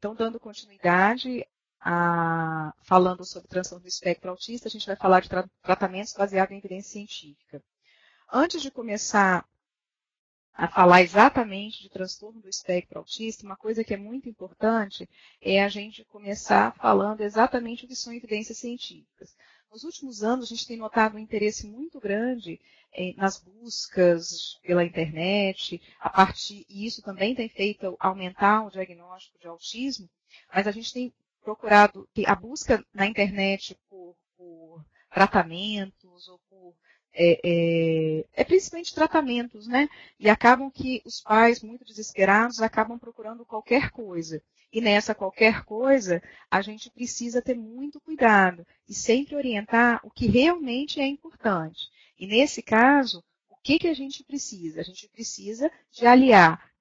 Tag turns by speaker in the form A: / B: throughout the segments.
A: Então, dando continuidade, falando sobre transtorno do espectro autista, a gente vai falar de tratamentos baseados em evidência científica. Antes de começar a falar exatamente de transtorno do espectro autista, uma coisa que é muito importante é a gente começar falando exatamente o que são evidências científicas. Nos últimos anos, a gente tem notado um interesse muito grande nas buscas pela internet, e isso também tem feito aumentar o diagnóstico de autismo, mas a gente tem procurado, a busca na internet por tratamentos ou por principalmente tratamentos, né? E acabam que os pais, muito desesperados, acabam procurando qualquer coisa. E nessa qualquer coisa, a gente precisa ter muito cuidado e sempre orientar o que realmente é importante. E nesse caso, o que a gente precisa? A gente precisa de aliar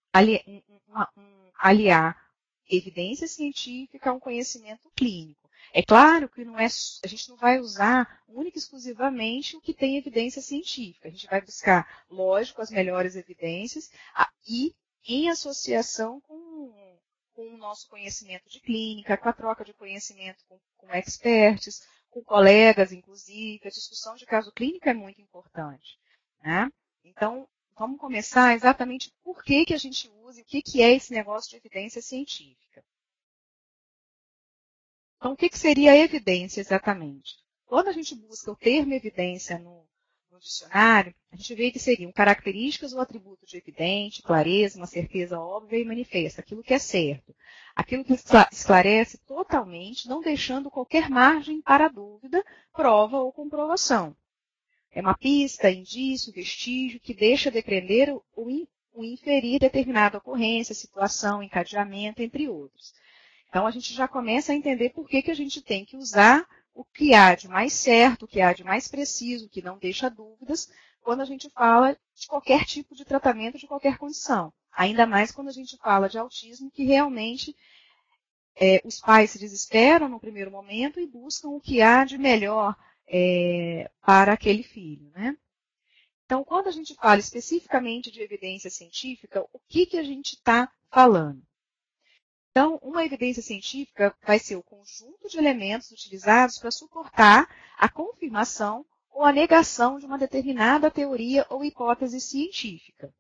A: evidência científica a um conhecimento clínico. É claro que a gente não vai usar única e exclusivamente o que tem evidência científica. A gente vai buscar, lógico, as melhores evidências e em associação com o nosso conhecimento de clínica, com a troca de conhecimento com experts, com colegas, inclusive. A discussão de caso clínico é muito importante, né? Então, vamos começar exatamente por que a gente usa e o que é esse negócio de evidência científica. Então, o que seria a evidência exatamente? Quando a gente busca o termo evidência no dicionário, a gente vê que seriam características ou atributos de evidente, clareza, uma certeza óbvia e manifesta, aquilo que é certo. Aquilo que esclarece totalmente, não deixando qualquer margem para dúvida, prova ou comprovação. É uma pista, indício, vestígio que deixa depreender ou inferir determinada ocorrência, situação, encadeamento, entre outros. Então, a gente já começa a entender por que a gente tem que usar o que há de mais certo, o que há de mais preciso, o que não deixa dúvidas, quando a gente fala de qualquer tipo de tratamento, de qualquer condição. Ainda mais quando a gente fala de autismo, que realmente os pais se desesperam no primeiro momento e buscam o que há de melhor para aquele filho, né? Então, quando a gente fala especificamente de evidência científica, o que a gente está falando? Então, uma evidência científica vai ser o conjunto de elementos utilizados para suportar a confirmação ou a negação de uma determinada teoria ou hipótese científica.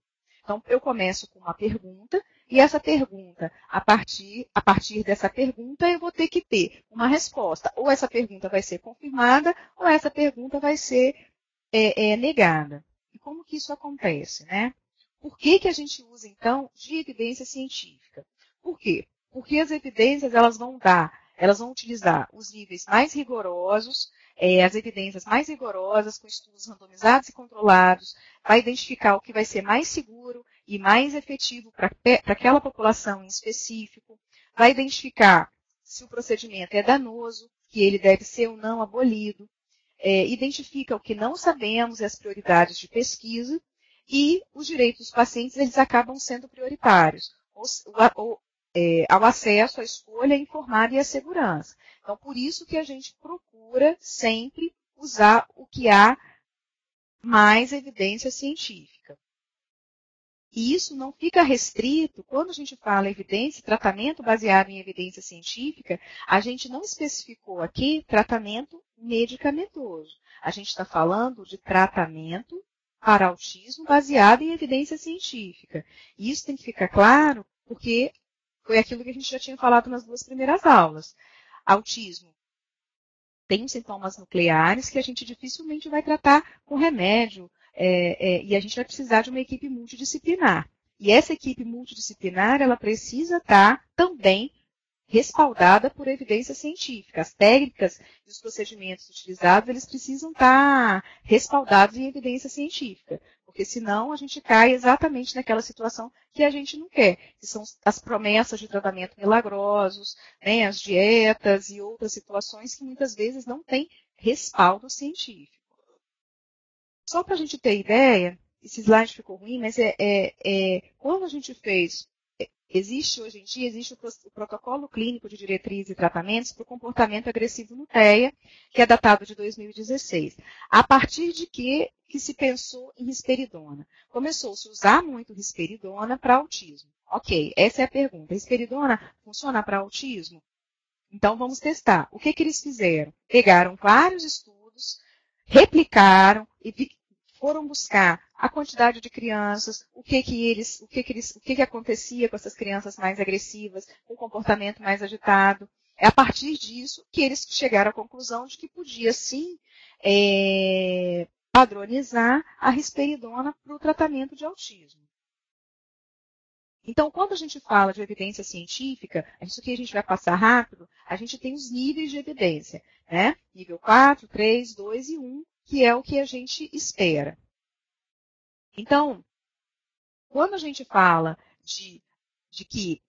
A: Então, eu começo com uma pergunta, e essa pergunta, a partir dessa pergunta, eu vou ter que ter uma resposta. Ou essa pergunta vai ser confirmada, ou essa pergunta vai ser negada. E como que isso acontece, né? Por que a gente usa, então, de evidência científica? Por quê? Porque as evidências elas vão utilizar os níveis mais rigorosos, as evidências mais rigorosas, com estudos randomizados e controlados, vai identificar o que vai ser mais seguro e mais efetivo para aquela população em específico, vai identificar se o procedimento é danoso, que ele deve ser ou não abolido, identifica o que não sabemos e as prioridades de pesquisa, e os direitos dos pacientes eles acabam sendo prioritários, ao acesso à escolha informada e à segurança. Então, por isso que a gente procura sempre usar o que há mais evidência científica. E isso não fica restrito, quando a gente fala evidência, tratamento baseado em evidência científica, a gente não especificou aqui tratamento medicamentoso. A gente está falando de tratamento para autismo baseado em evidência científica. E isso tem que ficar claro, porque foi aquilo que a gente já tinha falado nas duas primeiras aulas. Autismo tem sintomas nucleares que a gente dificilmente vai tratar com remédio, e a gente vai precisar de uma equipe multidisciplinar. E essa equipe multidisciplinar, ela precisa estar também respaldada por evidência científica. As técnicas e os procedimentos utilizados, eles precisam estar respaldados em evidência científica, porque senão a gente cai exatamente naquela situação que a gente não quer, que são as promessas de tratamento milagrosos, né, as dietas e outras situações que muitas vezes não têm respaldo científico. Só para a gente ter ideia, esse slide ficou ruim, mas quando a gente fez existe hoje em dia, existe o protocolo clínico de diretrizes e tratamentos para o comportamento agressivo no TEA, que é datado de 2016. A partir de que se pensou em risperidona? Começou-se a usar muito risperidona para autismo. Ok, essa é a pergunta. Risperidona funciona para autismo? Então, vamos testar. O que eles fizeram? Pegaram vários estudos, replicaram e foram buscar a quantidade de crianças, o que acontecia com essas crianças mais agressivas, com o comportamento mais agitado. É a partir disso que eles chegaram à conclusão de que podia, sim, padronizar a risperidona para o tratamento de autismo. Então, quando a gente fala de evidência científica, isso aqui a gente vai passar rápido, a gente tem os níveis de evidência, né? Nível 4, 3, 2 e 1, que é o que a gente espera. Então, quando a gente fala de que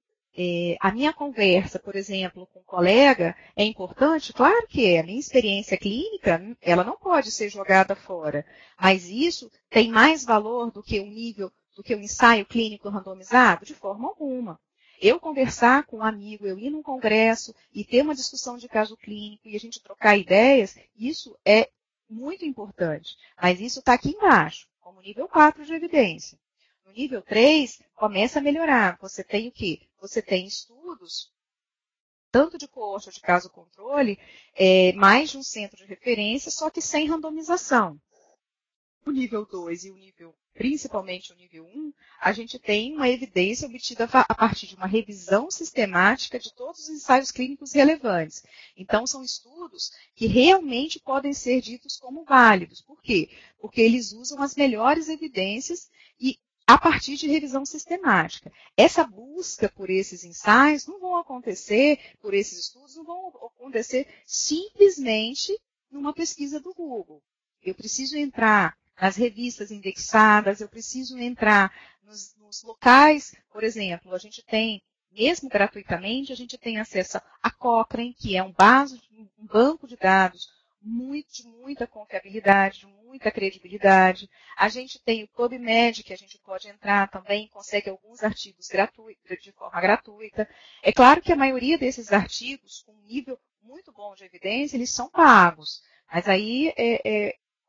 A: a minha conversa, por exemplo, com um colega é importante, claro que é. A minha experiência clínica, ela não pode ser jogada fora, mas isso tem mais valor do que um ensaio clínico randomizado? De forma alguma. Eu conversar com um amigo, eu ir num congresso e ter uma discussão de caso clínico e a gente trocar ideias, isso é muito importante. Mas isso está aqui embaixo, como nível 4 de evidência. No nível 3, começa a melhorar. Você tem o quê? Você tem estudos, tanto de coorte ou de caso controle, mais de um centro de referência, só que sem randomização. O nível 2 e o nível, principalmente o nível 1, a gente tem uma evidência obtida a partir de uma revisão sistemática de todos os ensaios clínicos relevantes. Então, são estudos que realmente podem ser ditos como válidos. Por quê? Porque eles usam as melhores evidências e a partir de revisão sistemática. Essa busca por esses ensaios não vão acontecer, por esses estudos, não vão acontecer simplesmente numa pesquisa do Google. Eu preciso entrar nas revistas indexadas, eu preciso entrar nos locais, por exemplo, a gente tem, mesmo gratuitamente, a gente tem acesso a Cochrane, que é um banco de dados de muita confiabilidade, de muita credibilidade. A gente tem o PubMed, que a gente pode entrar também, consegue alguns artigos de forma gratuita. É claro que a maioria desses artigos, com um nível muito bom de evidência, eles são pagos. Mas aí,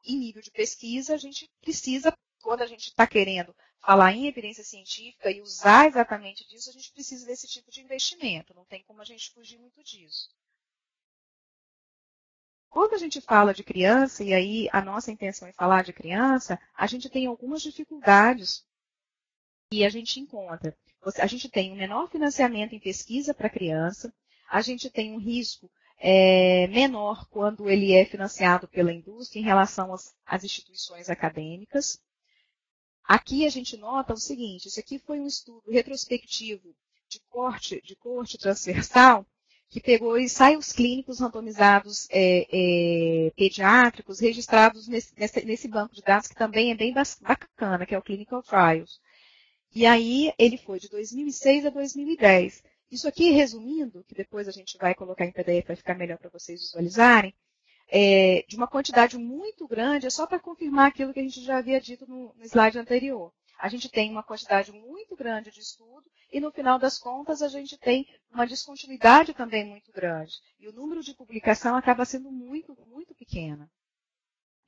A: em nível de pesquisa, a gente precisa, quando a gente está querendo falar em evidência científica e usar exatamente disso, a gente precisa desse tipo de investimento. Não tem como a gente fugir muito disso. Quando a gente fala de criança, e aí a nossa intenção é falar de criança, a gente tem algumas dificuldades que a gente encontra. A gente tem um menor financiamento em pesquisa para criança, a gente tem um risco menor quando ele é financiado pela indústria em relação às instituições acadêmicas. Aqui a gente nota o seguinte, isso aqui foi um estudo retrospectivo de corte transversal, que pegou ensaios clínicos randomizados pediátricos registrados nesse banco de dados, que também é bem bacana, que é o Clinical Trials. E aí ele foi de 2006 a 2010. Isso aqui, resumindo, que depois a gente vai colocar em PDF para ficar melhor para vocês visualizarem, de uma quantidade muito grande, é só para confirmar aquilo que a gente já havia dito no slide anterior. A gente tem uma quantidade muito grande de estudo e, no final das contas, a gente tem uma descontinuidade também muito grande. E o número de publicação acaba sendo muito, muito pequeno.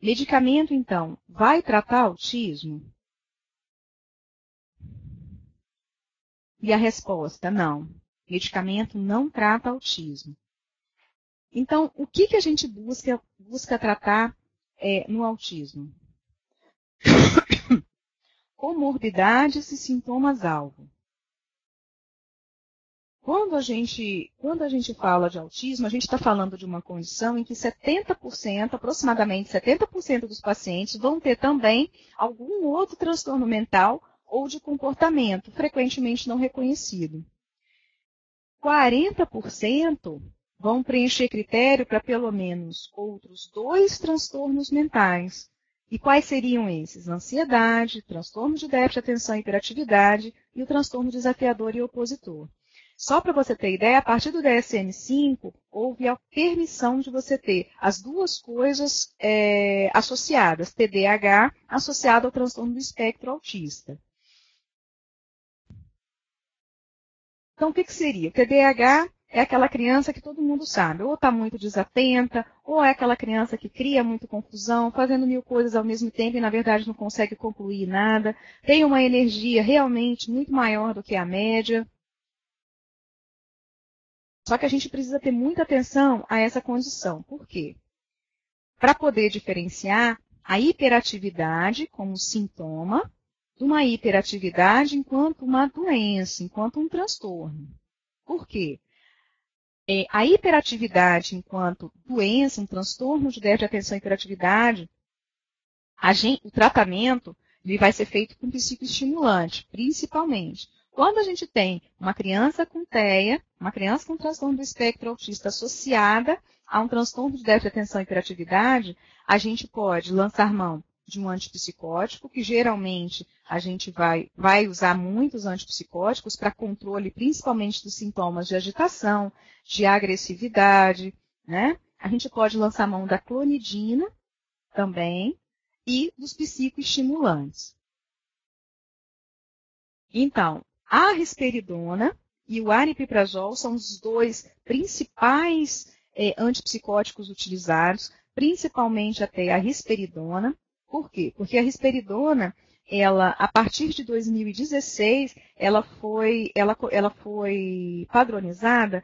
A: Medicamento, então, vai tratar autismo? E a resposta, não. Medicamento não trata autismo. Então, o que a gente busca tratar no autismo? Comorbidades e sintomas-alvo. Quando a gente fala de autismo, a gente está falando de uma condição em que 70%, aproximadamente 70% dos pacientes vão ter também algum outro transtorno mental ou de comportamento, frequentemente não reconhecido. 40% vão preencher critério para pelo menos outros 2 transtornos mentais. E quais seriam esses? Ansiedade, transtorno de déficit de atenção e hiperatividade e o transtorno desafiador e opositor. Só para você ter ideia, a partir do DSM-5, houve a permissão de você ter as duas coisas associadas, TDAH associado ao transtorno do espectro autista. Então, o que seria? O TDAH é aquela criança que todo mundo sabe, ou está muito desatenta, ou é aquela criança que cria muita confusão, fazendo 1000 coisas ao mesmo tempo e, na verdade, não consegue concluir nada, tem uma energia realmente muito maior do que a média. Só que a gente precisa ter muita atenção a essa condição. Por quê? Para poder diferenciar a hiperatividade como sintoma de uma hiperatividade enquanto uma doença, enquanto um transtorno. Por quê? A hiperatividade enquanto doença, um transtorno de déficit de atenção e hiperatividade, o tratamento ele vai ser feito com psicoestimulante, principalmente. Quando a gente tem uma criança com TEA, uma criança com transtorno do espectro autista associada a um transtorno de déficit de atenção e hiperatividade, a gente pode lançar mão de um antipsicótico, que geralmente a gente vai usar muitos antipsicóticos para controle principalmente dos sintomas de agitação, de agressividade, né? A gente pode lançar mão da clonidina também e dos psicoestimulantes. Então, a risperidona e o aripiprazol são os dois principais antipsicóticos utilizados, principalmente até a risperidona. Por quê? Porque a risperidona, a partir de 2016, ela foi padronizada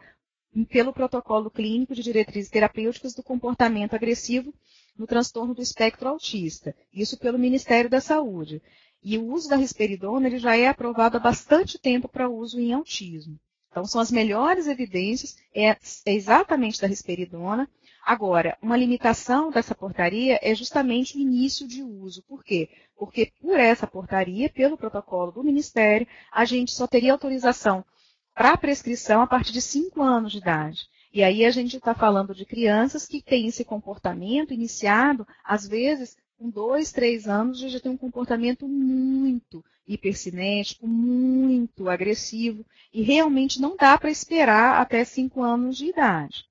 A: pelo protocolo clínico de diretrizes terapêuticas do comportamento agressivo no transtorno do espectro autista. Isso pelo Ministério da Saúde. E o uso da risperidona ele já é aprovado há bastante tempo para uso em autismo. Então, são as melhores evidências, é exatamente da risperidona. Agora, uma limitação dessa portaria é justamente o início de uso. Por quê? Porque por essa portaria, pelo protocolo do Ministério, a gente só teria autorização para prescrição a partir de 5 anos de idade. E aí a gente está falando de crianças que têm esse comportamento iniciado, às vezes, com 2, 3 anos, já tem um comportamento muito hipercinético, muito agressivo, e realmente não dá para esperar até 5 anos de idade.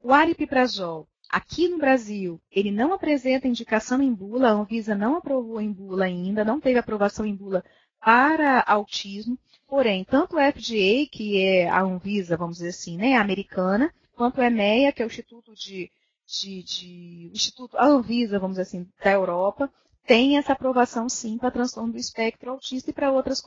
A: O aripiprazol, aqui no Brasil, ele não apresenta indicação em bula, a Anvisa não aprovou em bula ainda, não teve aprovação em bula para autismo, porém, tanto o FDA, que é a Anvisa, vamos dizer assim, né, americana, quanto o EMEA, que é o Instituto, a Anvisa, vamos dizer assim, da Europa, tem essa aprovação sim para transtorno do espectro autista e para outras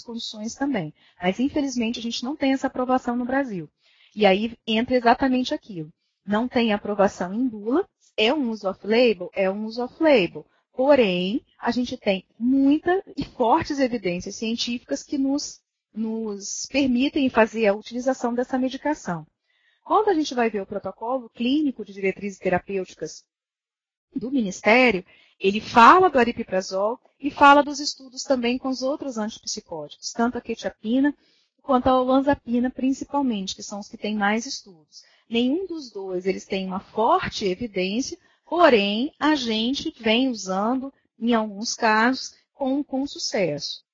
A: condições também. Mas, infelizmente, a gente não tem essa aprovação no Brasil. E aí entra exatamente aquilo. Não tem aprovação em bula, é um uso off-label? É um uso off-label. Porém, a gente tem muitas e fortes evidências científicas que nos permitem fazer a utilização dessa medicação. Quando a gente vai ver o protocolo clínico de diretrizes terapêuticas do Ministério, ele fala do aripiprazol e fala dos estudos também com os outros antipsicóticos, tanto a quetiapina quanto a olanzapina, principalmente, que são os que têm mais estudos. Nenhum dos dois eles têm uma forte evidência, porém, a gente vem usando, em alguns casos, com sucesso.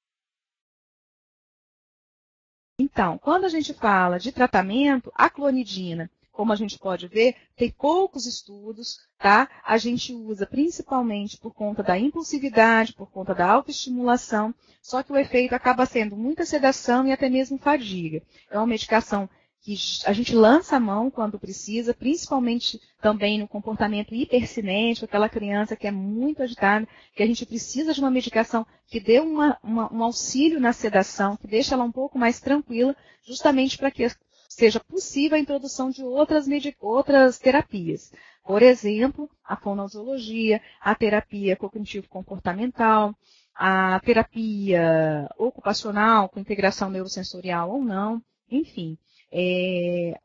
A: Então, quando a gente fala de tratamento, a clonidina, como a gente pode ver, tem poucos estudos, tá? A gente usa principalmente por conta da impulsividade, por conta da autoestimulação, só que o efeito acaba sendo muita sedação e até mesmo fadiga. É uma medicação que a gente lança a mão quando precisa, principalmente também no comportamento hipercinético, aquela criança que é muito agitada, que a gente precisa de uma medicação que dê um auxílio na sedação, que deixe ela um pouco mais tranquila, justamente para que seja possível a introdução de outras terapias. Por exemplo, a fonoaudiologia, a terapia cognitivo-comportamental, a terapia ocupacional com integração neurosensorial ou não, enfim.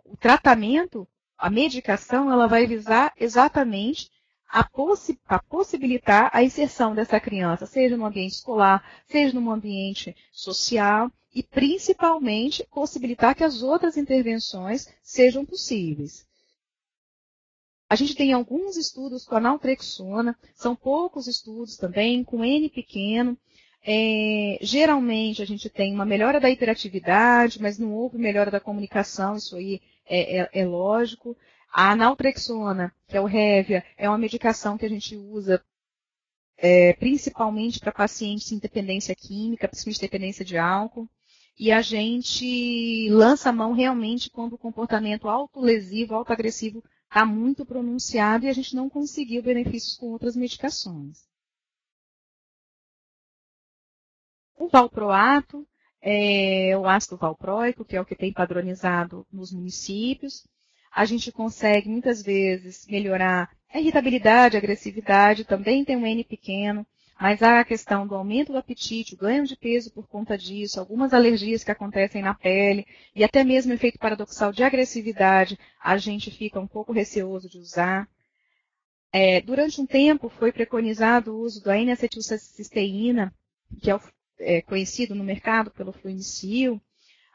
A: O tratamento, a medicação, ela vai visar exatamente a possibilitar a inserção dessa criança, seja no ambiente escolar, seja no ambiente social, e principalmente possibilitar que as outras intervenções sejam possíveis. A gente tem alguns estudos com a naltrexona, são poucos estudos também, com N pequeno. Geralmente a gente tem uma melhora da hiperatividade, mas não houve melhora da comunicação, isso aí é lógico. A naltrexona, que é o Hevia, é uma medicação que a gente usa principalmente para pacientes em dependência química, principalmente dependência de álcool. e a gente lança a mão realmente quando o comportamento autolesivo, autoagressivo está muito pronunciado e a gente não conseguiu benefícios com outras medicações. O valproato é o ácido valproico, que é o que tem padronizado nos municípios. A gente consegue, muitas vezes, melhorar a irritabilidade, a agressividade, também tem um N pequeno, mas há a questão do aumento do apetite, o ganho de peso por conta disso, algumas alergias que acontecem na pele, e até mesmo o efeito paradoxal de agressividade, a gente fica um pouco receoso de usar. Durante um tempo, foi preconizado o uso da N-acetilcisteína, que é conhecido no mercado pelo Fluinicil.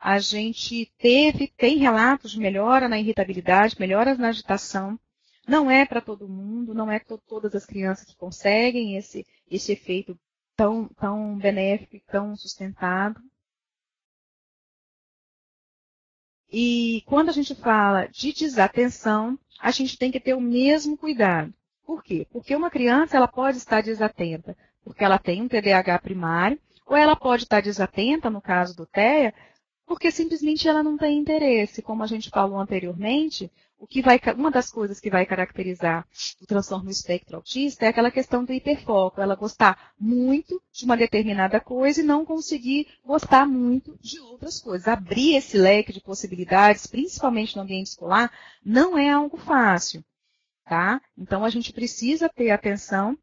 A: A gente tem relatos de melhora na irritabilidade, melhoras na agitação. Não é para todo mundo, não é todas as crianças que conseguem esse efeito tão benéfico e tão sustentado. E quando a gente fala de desatenção, a gente tem que ter o mesmo cuidado. Por quê? Porque uma criança ela pode estar desatenta porque ela tem um TDAH primário, ou ela pode estar desatenta, no caso do TEA, porque simplesmente ela não tem interesse. Como a gente falou anteriormente, uma das coisas que vai caracterizar o transtorno do espectro autista é aquela questão do hiperfoco, ela gostar muito de uma determinada coisa e não conseguir gostar muito de outras coisas. Abrir esse leque de possibilidades, principalmente no ambiente escolar, não é algo fácil, tá? Então a gente precisa ter atenção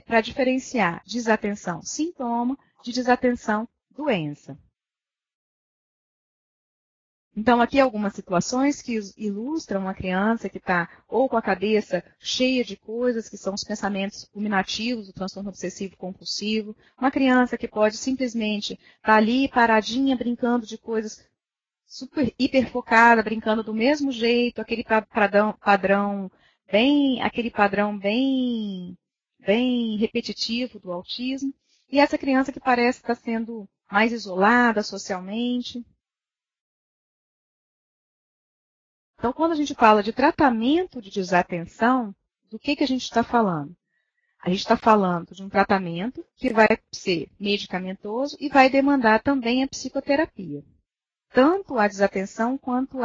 A: para diferenciar desatenção sintoma de desatenção doença. Então, aqui algumas situações que ilustram uma criança que está ou com a cabeça cheia de coisas, que são os pensamentos ruminativos do transtorno obsessivo compulsivo. Uma criança que pode simplesmente estar ali paradinha, brincando de coisas super hiperfocada, brincando do mesmo jeito, aquele padrão bem repetitivo do autismo. E essa criança que parece estar sendo mais isolada socialmente. Então, quando a gente fala de tratamento de desatenção, do que a gente está falando? A gente está falando de um tratamento que vai ser medicamentoso e vai demandar também a psicoterapia. Tanto a desatenção quanto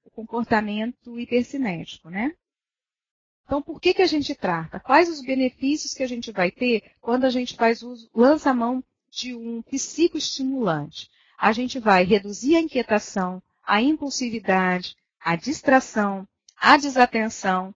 A: o comportamento hipercinético, né? Então, por que a gente trata? Quais os benefícios que a gente vai ter quando a gente lança a mão de um psicoestimulante? A gente vai reduzir a inquietação, a impulsividade, a distração, a desatenção,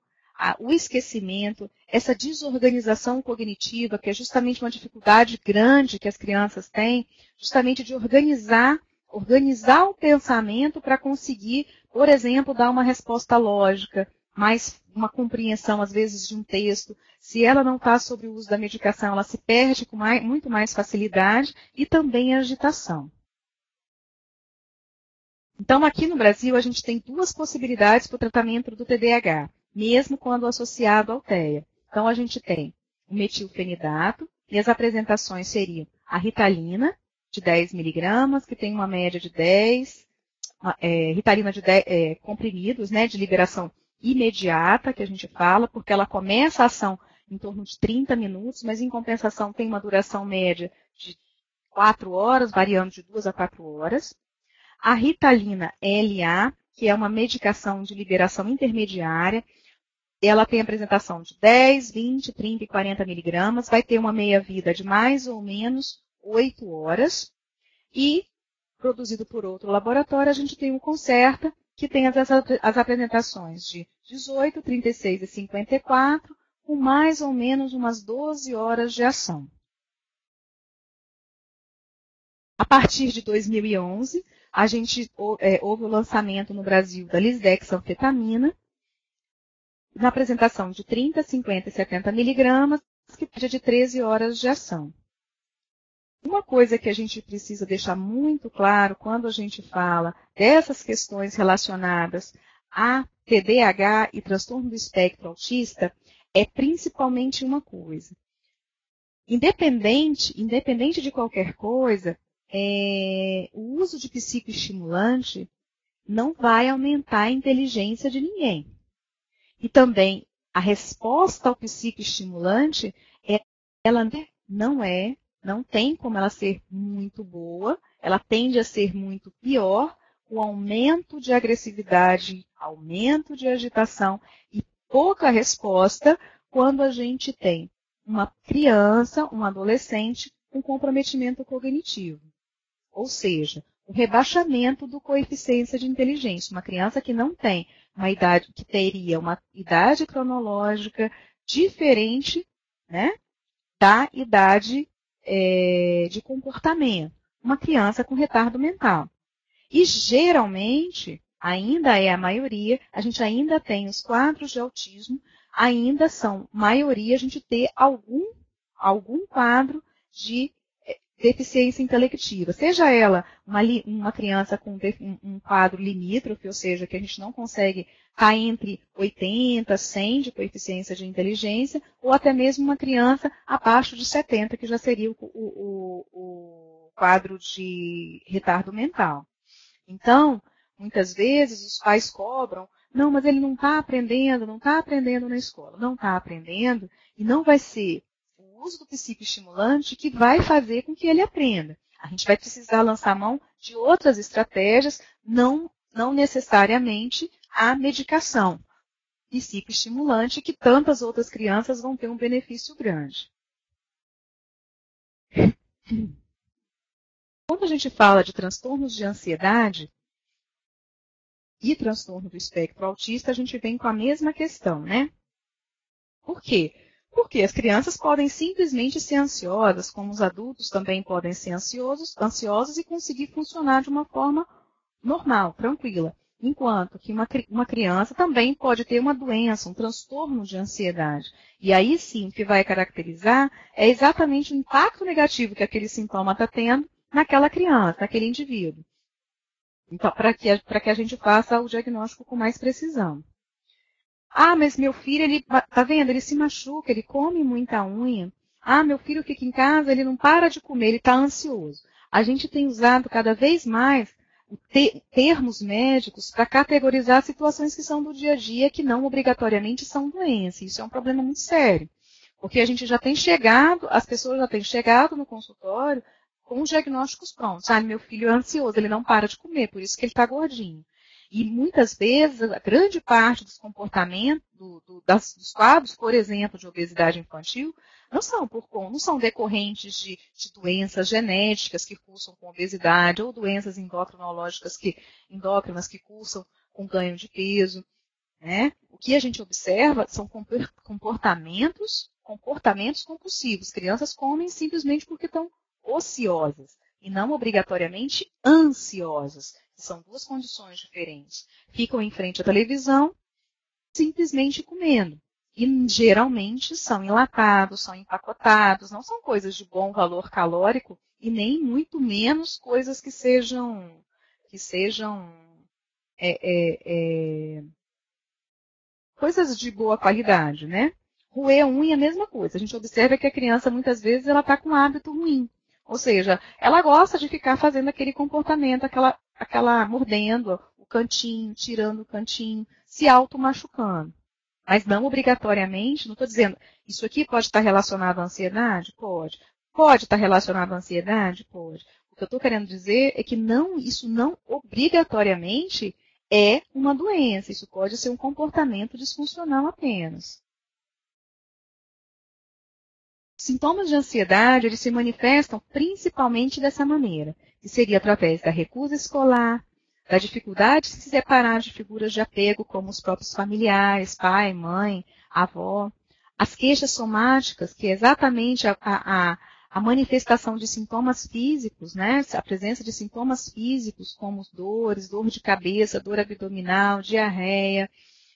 A: o esquecimento, essa desorganização cognitiva, que é justamente uma dificuldade grande que as crianças têm, justamente de organizar o pensamento para conseguir, por exemplo, dar uma resposta lógica, mais uma compreensão, às vezes, de um texto. Se ela não está sob o uso da medicação, ela se perde com muito mais facilidade e também a agitação. Então, aqui no Brasil, a gente tem duas possibilidades para o tratamento do TDAH, mesmo quando associado ao TEA. Então, a gente tem o metilfenidato, e as apresentações seriam a Ritalina, de 10 miligramas, que tem uma média de 10, Ritalina de 10 comprimidos, né, de liberação imediata, que a gente fala, porque ela começa a ação em torno de 30 minutos, mas em compensação tem uma duração média de 4 horas, variando de 2 a 4 horas. A Ritalina LA, que é uma medicação de liberação intermediária, ela tem apresentação de 10, 20, 30 e 40 miligramas, vai ter uma meia-vida de mais ou menos 8 horas, e, produzido por outro laboratório, a gente tem o Concerta, que tem as apresentações de 18, 36 e 54, com mais ou menos umas 12 horas de ação. A partir de 2011, houve o lançamento no Brasil da lisdexanfetamina, na apresentação de 30, 50 e 70 miligramas, que pede de 13 horas de ação. Uma coisa que a gente precisa deixar muito claro quando a gente fala dessas questões relacionadas a TDAH e transtorno do espectro autista é principalmente uma coisa. Independente de qualquer coisa, o uso de psicoestimulante não vai aumentar a inteligência de ninguém. E também a resposta ao psicoestimulante, ela não tem como ela ser muito boa, ela tende a ser muito pior, com aumento de agressividade, aumento de agitação e pouca resposta quando a gente tem uma criança, um adolescente com comprometimento cognitivo. Ou seja, o rebaixamento do coeficiente de inteligência. Uma criança que não tem uma idade, que teria uma idade cronológica diferente, né, da idade de comportamento. Uma criança com retardo mental. E geralmente, ainda é a maioria, a gente ainda tem os quadros de autismo, ainda são maioria a gente ter algum quadro de deficiência intelectiva, seja ela uma criança com um quadro limítrofe, ou seja, que a gente não consegue estar entre 80, 100 de coeficiência de inteligência, ou até mesmo uma criança abaixo de 70, que já seria o quadro de retardo mental. Então, muitas vezes os pais cobram, não, mas ele não está aprendendo na escola, não está aprendendo e não vai ser o uso do psicoestimulante que vai fazer com que ele aprenda. A gente vai precisar lançar mão de outras estratégias, não necessariamente a medicação psicoestimulante, que tantas outras crianças vão ter um benefício grande. Quando a gente fala de transtornos de ansiedade e transtorno do espectro autista, a gente vem com a mesma questão, né? Por quê? Porque as crianças podem simplesmente ser ansiosas, como os adultos também podem ser ansiosos e conseguir funcionar de uma forma normal, tranquila. Enquanto que uma criança também pode ter uma doença, um transtorno de ansiedade. E aí sim, o que vai caracterizar é exatamente o impacto negativo que aquele sintoma está tendo naquela criança, naquele indivíduo. Então, para que a gente faça o diagnóstico com mais precisão. Ah, mas meu filho, ele, tá vendo? Ele se machuca, ele come muita unha. Ah, meu filho fica em casa, ele não para de comer, ele está ansioso. A gente tem usado cada vez mais termos médicos para categorizar situações que são do dia a dia, que não obrigatoriamente são doenças. Isso é um problema muito sério. Porque a gente já tem chegado, as pessoas já têm chegado no consultório com os diagnósticos prontos. Ah, meu filho é ansioso, ele não para de comer, por isso que ele está gordinho. E muitas vezes, a grande parte dos comportamentos, dos quadros, por exemplo, de obesidade infantil, não são decorrentes de doenças genéticas que cursam com obesidade, ou doenças endócrinas que cursam com ganho de peso. Né? O que a gente observa são comportamentos compulsivos. Crianças comem simplesmente porque estão ociosas e não obrigatoriamente ansiosas. São duas condições diferentes. Ficam em frente à televisão, simplesmente comendo. E geralmente são enlatados, são empacotados, não são coisas de bom valor calórico e nem muito menos coisas que sejam coisas de boa qualidade, né? Roer a unha é a mesma coisa. A gente observa que a criança, muitas vezes, ela está com um hábito ruim. Ou seja, ela gosta de ficar fazendo aquele comportamento, aquela mordendo o cantinho, tirando o cantinho, se auto-machucando. Mas não obrigatoriamente, não estou dizendo, isso aqui pode estar relacionado à ansiedade? Pode. Pode estar relacionado à ansiedade? Pode. O que eu estou querendo dizer é que isso não obrigatoriamente é uma doença. Isso pode ser um comportamento disfuncional apenas. Sintomas de ansiedade, eles se manifestam principalmente dessa maneira, que seria através da recusa escolar, da dificuldade de se separar de figuras de apego, como os próprios familiares, pai, mãe, avó. As queixas somáticas, que é exatamente a manifestação de sintomas físicos, né? A presença de sintomas físicos, como dores, dor de cabeça, dor abdominal, diarreia.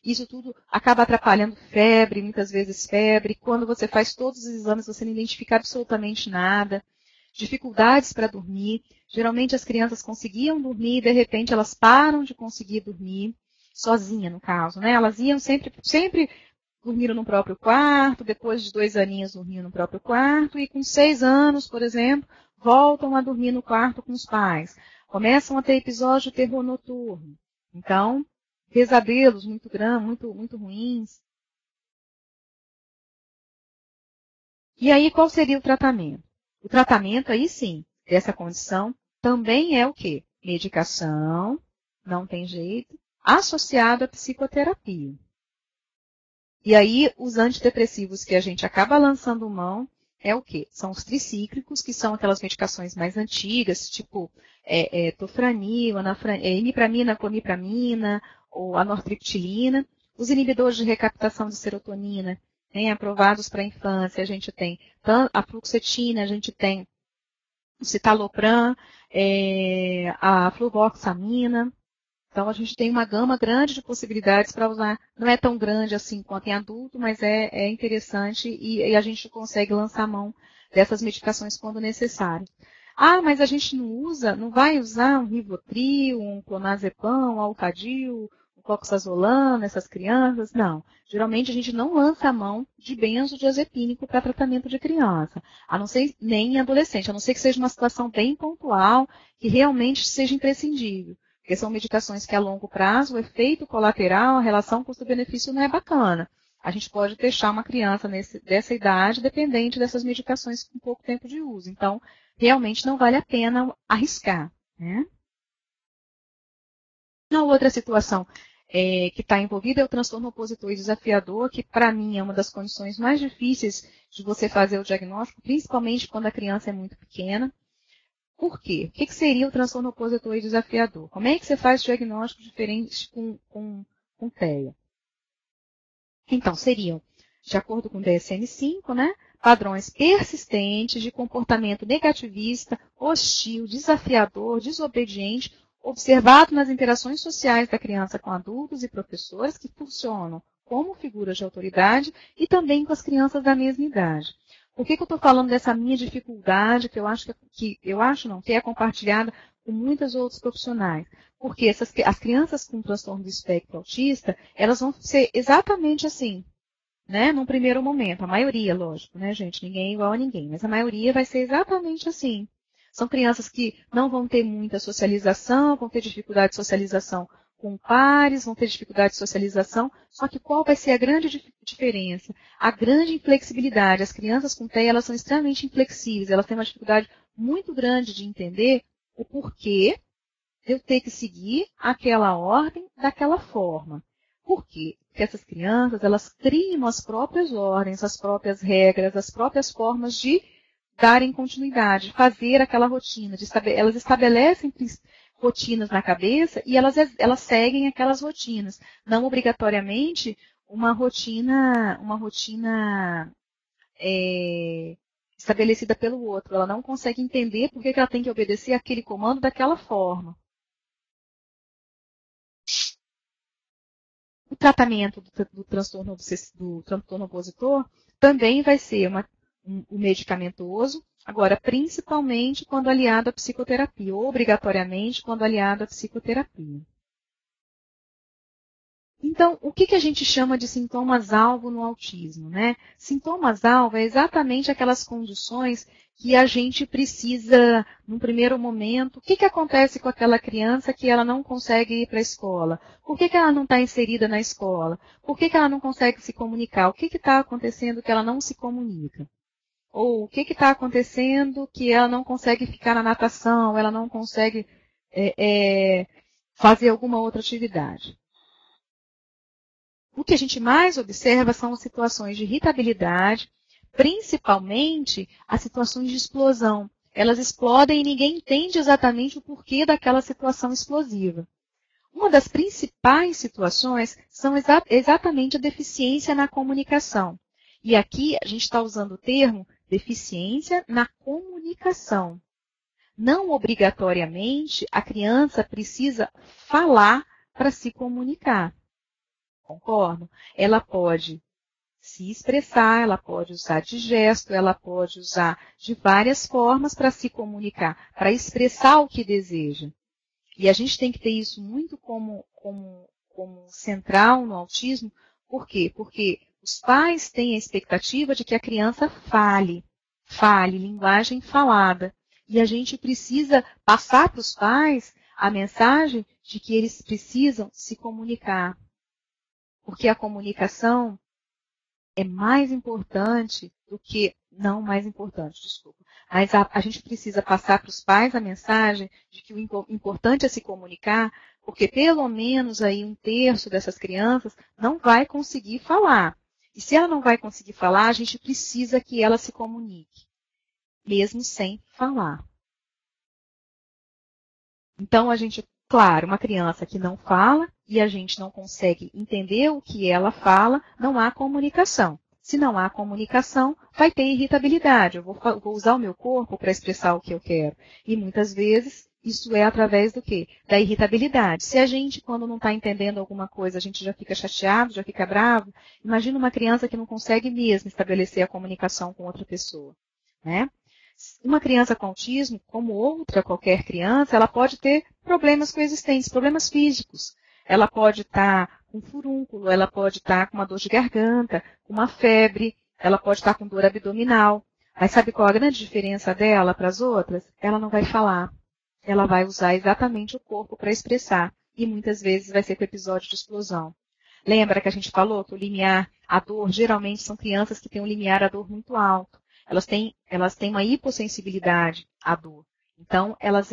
A: Isso tudo acaba atrapalhando febre, muitas vezes febre. Quando você faz todos os exames, você não identifica absolutamente nada. Dificuldades para dormir. Geralmente as crianças conseguiam dormir e de repente elas param de conseguir dormir, sozinha no caso, né? Elas iam sempre dormiram no próprio quarto, depois de 2 aninhos dormiam no próprio quarto e com 6 anos, por exemplo, voltam a dormir no quarto com os pais. Começam a ter episódios de terror noturno. Então, pesadelos muito grandes, muito ruins. E aí, qual seria o tratamento? O tratamento, aí sim, dessa condição, também é o quê? Medicação, não tem jeito, associado à psicoterapia. E aí, os antidepressivos que a gente acaba lançando mão é o quê? São os tricíclicos, que são aquelas medicações mais antigas, tipo tofranil, imipramina, clomipramina, ou a nortriptilina. Os inibidores de recaptação de serotonina, aprovados para a infância, a gente tem a fluoxetina, a gente tem o citalopram, a fluvoxamina. Então, a gente tem uma gama grande de possibilidades para usar. Não é tão grande assim quanto em adulto, mas é interessante e a gente consegue lançar mão dessas medicações quando necessário. Ah, mas a gente não vai usar um Rivotril, um clonazepam, um Alcadil, um cloxazolam nessas crianças? Não. Geralmente, a gente não lança a mão de benzodiazepínico para tratamento de criança, a não ser nem em adolescente, a não ser que seja uma situação bem pontual, que realmente seja imprescindível. Porque são medicações que a longo prazo, o efeito colateral, a relação custo-benefício não é bacana. A gente pode deixar uma criança dessa idade dependente dessas medicações com pouco tempo de uso. Então, realmente não vale a pena arriscar. Né? Uma outra situação que está envolvida é o transtorno opositor e desafiador, que para mim é uma das condições mais difíceis de você fazer o diagnóstico, principalmente quando a criança é muito pequena. Por quê? O que seria o transtorno opositor e desafiador? Como é que você faz diagnósticos diferentes com TEA? Então, seriam, de acordo com o DSM-5, né, padrões persistentes de comportamento negativista, hostil, desafiador, desobediente, observado nas interações sociais da criança com adultos e professores que funcionam como figuras de autoridade e também com as crianças da mesma idade. Por que eu estou falando dessa minha dificuldade, que é compartilhada com muitos outros profissionais? Porque as crianças com transtorno do espectro autista, elas vão ser exatamente assim, né? Num primeiro momento. A maioria, lógico, né, gente? Ninguém é igual a ninguém, mas a maioria vai ser exatamente assim. São crianças que não vão ter muita socialização, vão ter dificuldade de socialização com pares, vão ter dificuldade de socialização, só que qual vai ser a grande diferença? A grande inflexibilidade. As crianças com TEA, elas são extremamente inflexíveis, elas têm uma dificuldade muito grande de entender o porquê de eu ter que seguir aquela ordem daquela forma. Por quê? Porque essas crianças, elas criam as próprias ordens, as próprias regras, as próprias formas de darem continuidade, fazer aquela rotina, elas estabelecem rotinas na cabeça e elas seguem aquelas rotinas. Não obrigatoriamente uma rotina estabelecida pelo outro. Ela não consegue entender por que ela tem que obedecer aquele comando daquela forma. O tratamento do transtorno opositor também vai ser o medicamentoso, agora principalmente quando aliado à psicoterapia, ou obrigatoriamente quando aliado à psicoterapia. Então, o que a gente chama de sintomas-alvo no autismo? Né? Sintomas-alvo é exatamente aquelas condições que a gente precisa, num primeiro momento, o que acontece com aquela criança que ela não consegue ir para a escola? Por que ela não está inserida na escola? Por que ela não consegue se comunicar? O que está acontecendo que ela não se comunica? Ou o que está acontecendo que ela não consegue ficar na natação, ela não consegue fazer alguma outra atividade? O que a gente mais observa são as situações de irritabilidade, principalmente as situações de explosão. Elas explodem e ninguém entende exatamente o porquê daquela situação explosiva. Uma das principais situações são exatamente a deficiência na comunicação. E aqui a gente está usando o termo deficiência na comunicação. Não obrigatoriamente a criança precisa falar para se comunicar. Concordo? Ela pode se expressar, ela pode usar de gesto, ela pode usar de várias formas para se comunicar, para expressar o que deseja. E a gente tem que ter isso muito como central no autismo. Por quê? Porque os pais têm a expectativa de que a criança fale linguagem falada. E a gente precisa passar para os pais a mensagem de que eles precisam se comunicar. Porque a comunicação é mais importante do que não mais importante, desculpa. Mas a gente precisa passar para os pais a mensagem de que o importante é se comunicar, porque pelo menos aí 1/3 dessas crianças não vai conseguir falar. E se ela não vai conseguir falar, a gente precisa que ela se comunique, mesmo sem falar. Então, claro, uma criança que não fala e a gente não consegue entender o que ela fala, não há comunicação. Se não há comunicação, vai ter irritabilidade. Eu vou usar o meu corpo para expressar o que eu quero. E muitas vezes isso é através do quê? Da irritabilidade. Se a gente, quando não está entendendo alguma coisa, a gente já fica chateado, já fica bravo, imagina uma criança que não consegue mesmo estabelecer a comunicação com outra pessoa, né? Uma criança com autismo, como outra qualquer criança, ela pode ter problemas coexistentes, problemas físicos. Ela pode estar com furúnculo, ela pode estar com uma dor de garganta, com uma febre, ela pode estar com dor abdominal. Mas sabe qual a grande diferença dela para as outras? Ela não vai falar. Ela vai usar exatamente o corpo para expressar. E muitas vezes vai ser com episódio de explosão. Lembra que a gente falou que o limiar, a dor, geralmente são crianças que têm um limiar à dor muito alto. Elas têm uma hipossensibilidade à dor. Então, elas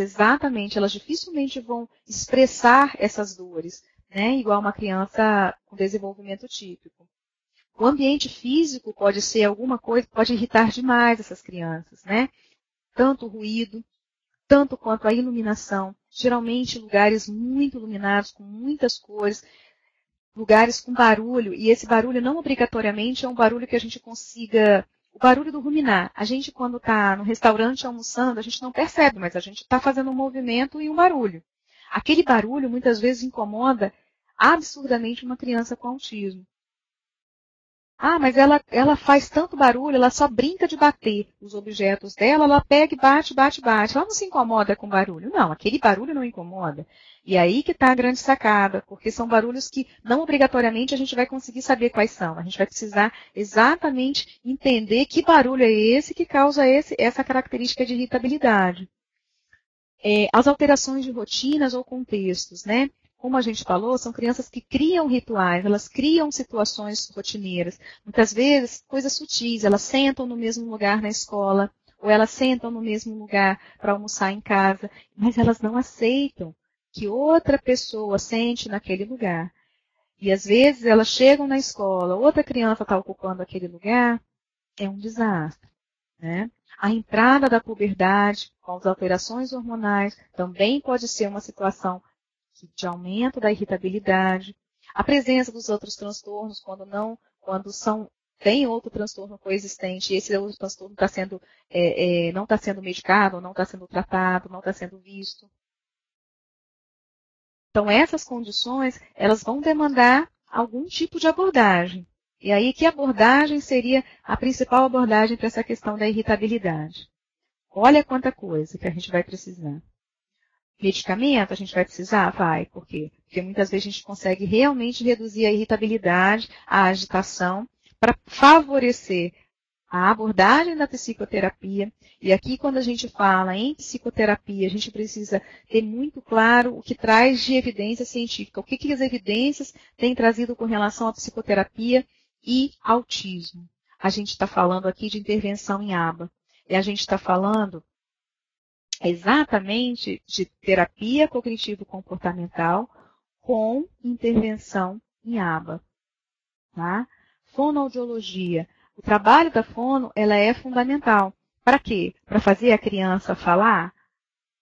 A: dificilmente vão expressar essas dores, né? Igual uma criança com desenvolvimento típico. O ambiente físico pode ser alguma coisa, pode irritar demais essas crianças, né? Tanto o ruído, tanto quanto a iluminação. Geralmente, lugares muito iluminados, com muitas cores, lugares com barulho, e esse barulho não obrigatoriamente é um barulho que a gente consiga... O barulho do ruminar. A gente, quando está no restaurante almoçando, a gente não percebe, mas a gente está fazendo um movimento e um barulho. Aquele barulho, muitas vezes, incomoda absurdamente uma criança com autismo. Ah, mas ela faz tanto barulho, ela só brinca de bater os objetos dela, ela pega e bate, bate, bate. Ela não se incomoda com barulho. Não, aquele barulho não incomoda. E aí que está a grande sacada, porque são barulhos que não obrigatoriamente a gente vai conseguir saber quais são. A gente vai precisar exatamente entender que barulho é esse que causa essa característica de irritabilidade. As alterações de rotinas ou contextos, né? Como a gente falou, são crianças que criam rituais, elas criam situações rotineiras. Muitas vezes, coisas sutis, elas sentam no mesmo lugar na escola, ou elas sentam no mesmo lugar para almoçar em casa, mas elas não aceitam que outra pessoa sente naquele lugar. E às vezes elas chegam na escola, outra criança está ocupando aquele lugar, é um desastre, né? A entrada da puberdade, com as alterações hormonais, também pode ser uma situação de aumento da irritabilidade. A presença dos outros transtornos, tem outro transtorno coexistente, e esse outro transtorno não está sendo medicado, não está sendo tratado, não está sendo visto. Então, essas condições, elas vão demandar algum tipo de abordagem. E aí, que abordagem seria a principal abordagem para essa questão da irritabilidade? Olha quanta coisa que a gente vai precisar. Medicamento a gente vai precisar? Vai. Por quê? Porque muitas vezes a gente consegue realmente reduzir a irritabilidade, a agitação, para favorecer a abordagem da psicoterapia. E aqui, quando a gente fala em psicoterapia, a gente precisa ter muito claro o que traz de evidência científica. O que as evidências têm trazido com relação à psicoterapia e autismo. A gente está falando aqui de intervenção em aba. E a gente está falando exatamente de terapia cognitivo-comportamental com intervenção em aba. Tá? Fonoaudiologia. O trabalho da fono, ela é fundamental. Para quê? Para fazer a criança falar?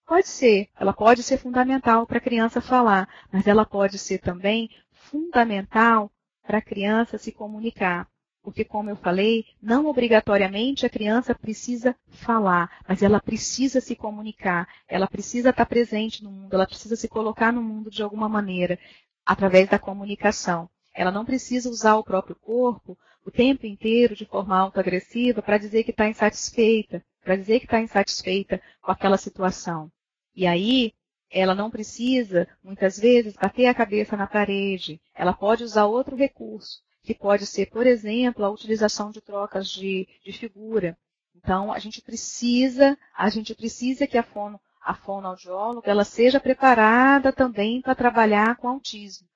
A: Pode ser. Ela pode ser fundamental para a criança falar, mas ela pode ser também fundamental para a criança se comunicar. Porque, como eu falei, não obrigatoriamente a criança precisa falar, mas ela precisa se comunicar, ela precisa estar presente no mundo, ela precisa se colocar no mundo de alguma maneira, através da comunicação. Ela não precisa usar o próprio corpo o tempo inteiro de forma autoagressiva para dizer que está insatisfeita, com aquela situação. E aí, ela não precisa, muitas vezes, bater a cabeça na parede. Ela pode usar outro recurso, que pode ser, por exemplo, a utilização de trocas de figura. Então, a gente precisa que a fonoaudióloga ela seja preparada também para trabalhar com autismo,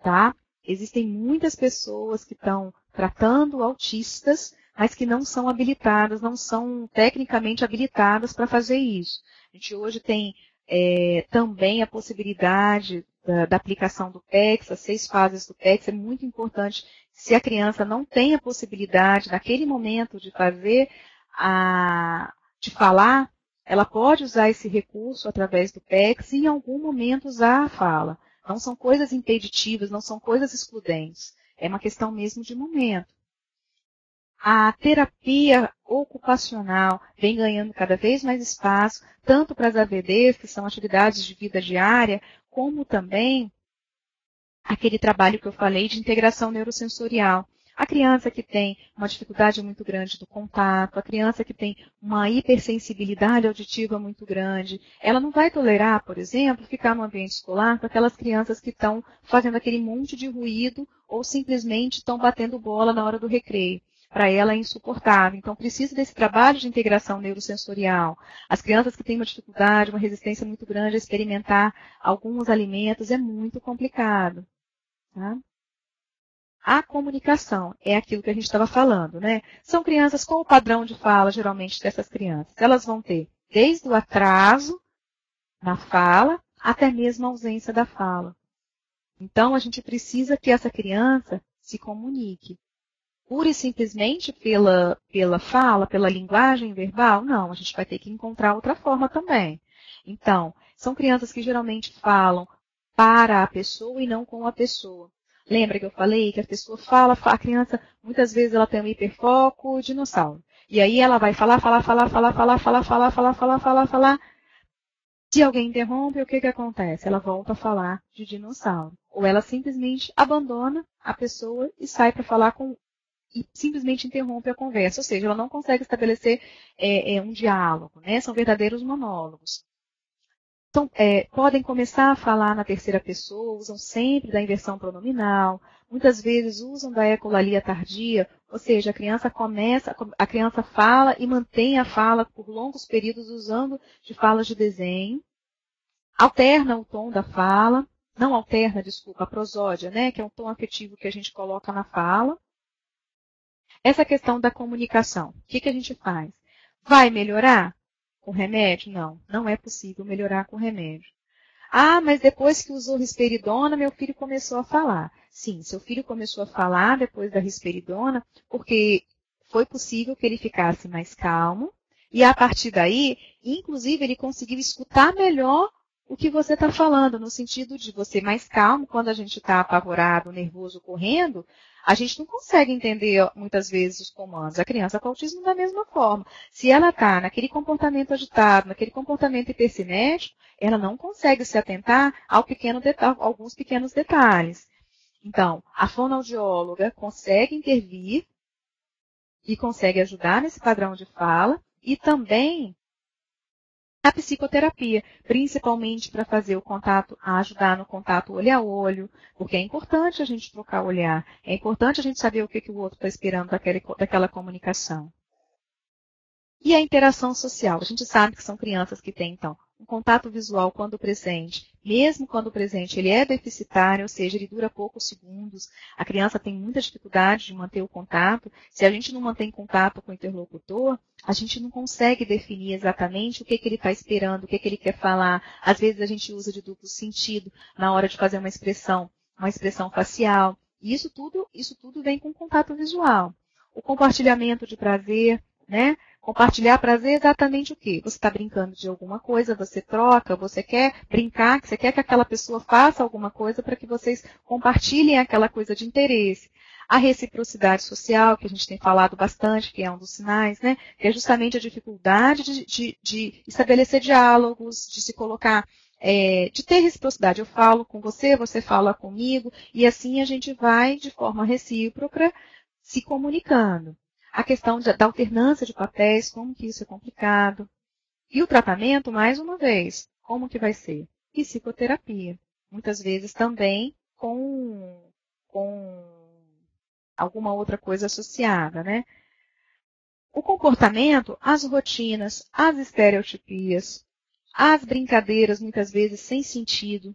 A: tá? Existem muitas pessoas que estão tratando autistas, mas que não são habilitadas, não são tecnicamente habilitadas para fazer isso. A gente hoje tem também a possibilidade da aplicação do PECS, as 6 fases do PECS. É muito importante, se a criança não tem a possibilidade, naquele momento, de falar, ela pode usar esse recurso através do PECS e, em algum momento, usar a fala. Não são coisas impeditivas, não são coisas excludentes. É uma questão mesmo de momento. A terapia ocupacional vem ganhando cada vez mais espaço, tanto para as AVDs, que são atividades de vida diária, como também aquele trabalho que eu falei de integração neurosensorial. A criança que tem uma dificuldade muito grande do contato, a criança que tem uma hipersensibilidade auditiva muito grande, ela não vai tolerar, por exemplo, ficar no ambiente escolar com aquelas crianças que estão fazendo aquele monte de ruído ou simplesmente estão batendo bola na hora do recreio. Para ela é insuportável. Então, precisa desse trabalho de integração neurosensorial. As crianças que têm uma dificuldade, uma resistência muito grande a experimentar alguns alimentos, é muito complicado. Tá? A comunicação é aquilo que a gente estava falando, né? São crianças com o padrão de fala, geralmente, dessas crianças. Elas vão ter desde o atraso na fala, até mesmo a ausência da fala. Então, a gente precisa que essa criança se comunique. Pura e simplesmente pela fala, pela linguagem verbal? Não, a gente vai ter que encontrar outra forma também. Então, são crianças que geralmente falam para a pessoa e não com a pessoa. Lembra que eu falei que a pessoa fala, a criança, muitas vezes ela tem um hiperfoco dinossauro. E aí ela vai falar. Se alguém interrompe, o que acontece? Ela volta a falar de dinossauro. Ou ela simplesmente abandona a pessoa e sai para falar e simplesmente interrompe a conversa. Ou seja, ela não consegue estabelecer um diálogo, né? São verdadeiros monólogos. Então, podem começar a falar na terceira pessoa, usam sempre da inversão pronominal, muitas vezes usam da ecolalia tardia, ou seja, a criança fala e mantém a fala por longos períodos usando de falas de desenho, alterna o tom da fala, não alterna, desculpa, a prosódia, né, que é um tom afetivo que a gente coloca na fala. Essa questão da comunicação, o que a gente faz? Vai melhorar com remédio? Não, não é possível melhorar com remédio. Ah, mas depois que usou risperidona, meu filho começou a falar. Sim, seu filho começou a falar depois da risperidona, porque foi possível que ele ficasse mais calmo, e a partir daí, inclusive, ele conseguiu escutar melhor o que você está falando, no sentido de você mais calmo, quando a gente está apavorado, nervoso, correndo, a gente não consegue entender muitas vezes os comandos. A criança com autismo da mesma forma. Se ela está naquele comportamento agitado, naquele comportamento hipercinético, ela não consegue se atentar a alguns pequenos detalhes. Então, a fonoaudióloga consegue intervir e consegue ajudar nesse padrão de fala e também a psicoterapia, principalmente para fazer o contato, ajudar no contato olho a olho, porque é importante a gente trocar o olhar, é importante a gente saber o que o outro está esperando daquela comunicação. E a interação social. A gente sabe que são crianças que têm, então, um contato visual quando presente, mesmo quando presente ele é deficitário, ou seja, ele dura poucos segundos, a criança tem muita dificuldade de manter o contato. Se a gente não mantém contato com o interlocutor, a gente não consegue definir exatamente o que ele está esperando, o que ele quer falar. Às vezes a gente usa de duplo sentido na hora de fazer uma expressão facial. E isso tudo vem com contato visual. O compartilhamento de prazer, né? Compartilhar prazer é exatamente o quê? Você está brincando de alguma coisa, você troca, você quer brincar, você quer que aquela pessoa faça alguma coisa para que vocês compartilhem aquela coisa de interesse. A reciprocidade social, que a gente tem falado bastante, que é um dos sinais, né? Que é justamente a dificuldade de estabelecer diálogos, de se colocar, de ter reciprocidade. Eu falo com você, você fala comigo, e assim a gente vai, de forma recíproca, se comunicando. A questão da alternância de papéis, como que isso é complicado. E o tratamento, mais uma vez, como que vai ser? Psicoterapia. Muitas vezes também com alguma outra coisa associada, né? O comportamento, as rotinas, as estereotipias, as brincadeiras, muitas vezes sem sentido,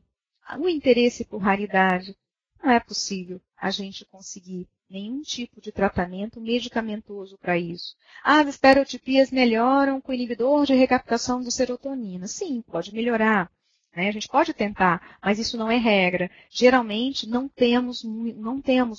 A: o interesse por raridade, não é possível a gente conseguir nenhum tipo de tratamento medicamentoso para isso. As estereotipias melhoram com o inibidor de recaptação de serotonina. Sim, pode melhorar. A gente pode tentar, mas isso não é regra. Geralmente, não temos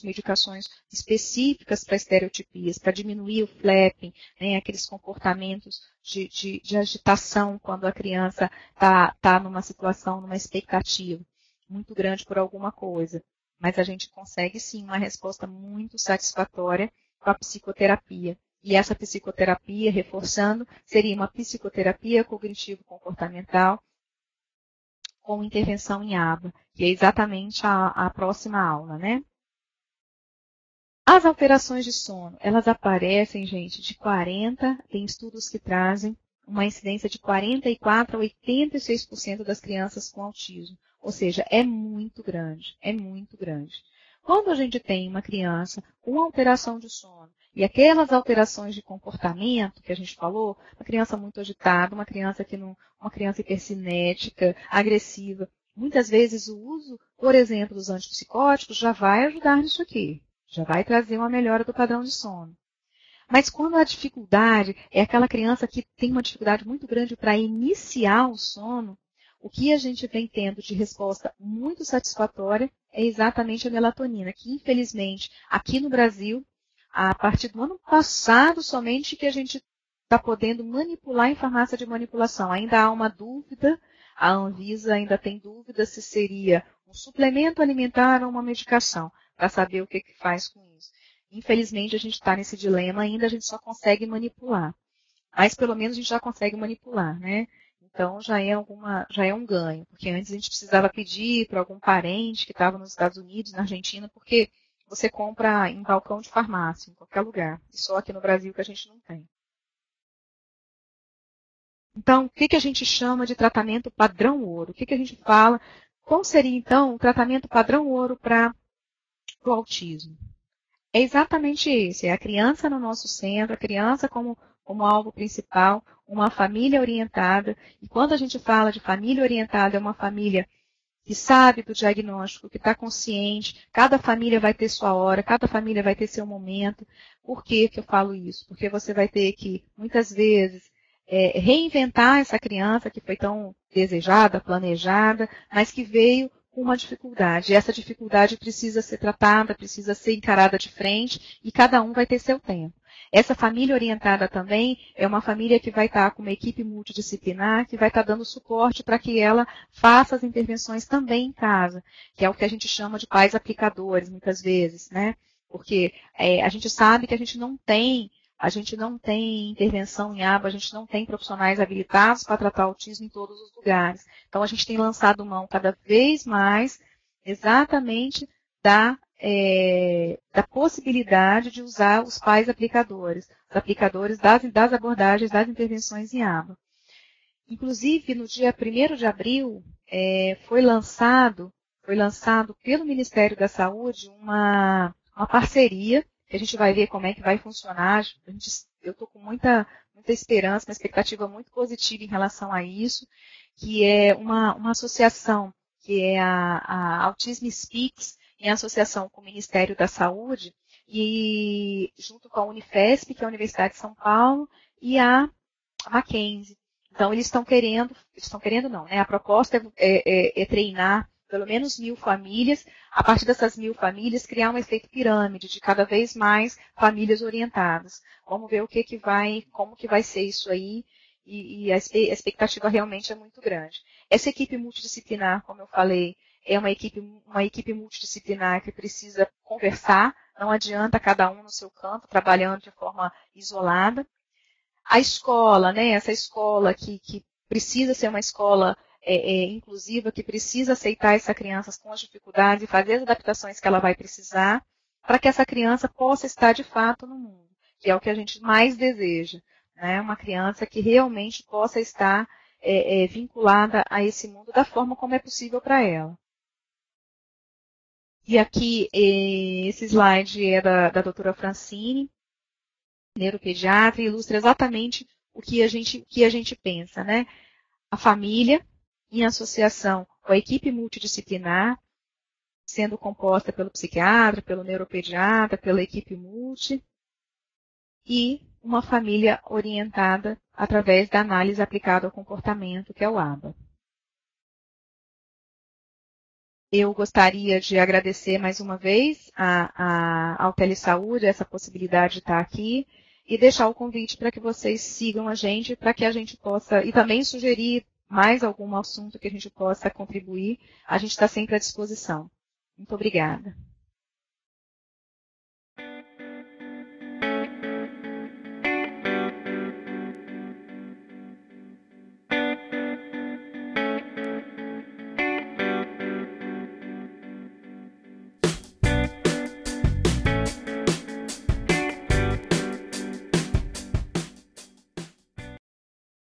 A: medicações específicas para estereotipias, para diminuir o flapping, aqueles comportamentos de agitação quando a criança está numa situação, numa expectativa muito grande por alguma coisa. Mas a gente consegue, sim, uma resposta muito satisfatória com a psicoterapia. E essa psicoterapia, reforçando, seria uma psicoterapia cognitivo-comportamental com intervenção em aba, que é exatamente a próxima aula, né? As alterações de sono, elas aparecem, gente, tem estudos que trazem uma incidência de 44% a 86% das crianças com autismo. Ou seja, é muito grande, é muito grande. Quando a gente tem uma criança com alteração de sono e aquelas alterações de comportamento que a gente falou, uma criança muito agitada, uma criança hipercinética, agressiva, muitas vezes o uso, por exemplo, dos antipsicóticos já vai ajudar nisso aqui, já vai trazer uma melhora do padrão de sono. Mas quando a dificuldade é aquela criança que tem uma dificuldade muito grande para iniciar o sono, o que a gente vem tendo de resposta muito satisfatória é exatamente a melatonina, que infelizmente aqui no Brasil, a partir do ano passado somente que a gente está podendo manipular em farmácia de manipulação. Ainda há uma dúvida, a Anvisa ainda tem dúvida se seria um suplemento alimentar ou uma medicação, para saber o que faz com isso. Infelizmente a gente está nesse dilema ainda, a gente só consegue manipular. Mas pelo menos a gente já consegue manipular, né? Então já é um ganho, porque antes a gente precisava pedir para algum parente que estava nos Estados Unidos, na Argentina, porque você compra em balcão de farmácia, em qualquer lugar. E só aqui no Brasil que a gente não tem. Então, o que a gente chama de tratamento padrão ouro? O que a gente fala? Qual seria, então, o tratamento padrão ouro para o autismo? É exatamente esse, é a criança no nosso centro, a criança como alvo principal, uma família orientada. E quando a gente fala de família orientada, é uma família que sabe do diagnóstico, que está consciente, cada família vai ter sua hora, cada família vai ter seu momento. Por que eu falo isso? Porque você vai ter que, muitas vezes, reinventar essa criança que foi tão desejada, planejada, mas que veio com uma dificuldade. E essa dificuldade precisa ser tratada, precisa ser encarada de frente, e cada um vai ter seu tempo. Essa família orientada também é uma família que vai estar com uma equipe multidisciplinar, que vai estar dando suporte para que ela faça as intervenções também em casa, que é o que a gente chama de pais aplicadores, muitas vezes, né? Porque a gente sabe que a gente não tem intervenção em aba, a gente não tem profissionais habilitados para tratar autismo em todos os lugares. Então, a gente tem lançado mão cada vez mais exatamente da possibilidade de usar os pais aplicadores, os aplicadores das abordagens, das intervenções em aba. Inclusive, no dia 1º de abril, foi lançado pelo Ministério da Saúde uma parceria, que a gente vai ver como é que vai funcionar. Eu estou com muita esperança, uma expectativa muito positiva em relação a isso, que é uma associação, que é a Autism Speaks, em associação com o Ministério da Saúde, e junto com a Unifesp, que é a Universidade de São Paulo, e a Mackenzie. Então, eles estão querendo não, né? A proposta é treinar pelo menos 1.000 famílias, a partir dessas 1.000 famílias, criar um efeito pirâmide de cada vez mais famílias orientadas. Vamos ver como que vai ser isso aí, e a expectativa realmente é muito grande. Essa equipe multidisciplinar, como eu falei, é uma equipe multidisciplinar que precisa conversar, não adianta cada um no seu canto, trabalhando de forma isolada. A escola, né, essa escola que precisa ser uma escola inclusiva, que precisa aceitar essas crianças com as dificuldades e fazer as adaptações que ela vai precisar para que essa criança possa estar de fato no mundo, que é o que a gente mais deseja, né? Uma criança que realmente possa estar vinculada a esse mundo da forma como é possível para ela. E aqui, esse slide é da doutora Francine, neuropediatra, e ilustra exatamente o que a gente pensa, né? A família, em associação com a equipe multidisciplinar, sendo composta pelo psiquiatra, pelo neuropediatra, pela equipe multi, e uma família orientada através da análise aplicada ao comportamento, que é o ABA. Eu gostaria de agradecer mais uma vez ao Telesaúde essa possibilidade de estar aqui e deixar o convite para que vocês sigam a gente, para que a gente possa, e também sugerir mais algum assunto que a gente possa contribuir. A gente está sempre à disposição. Muito obrigada.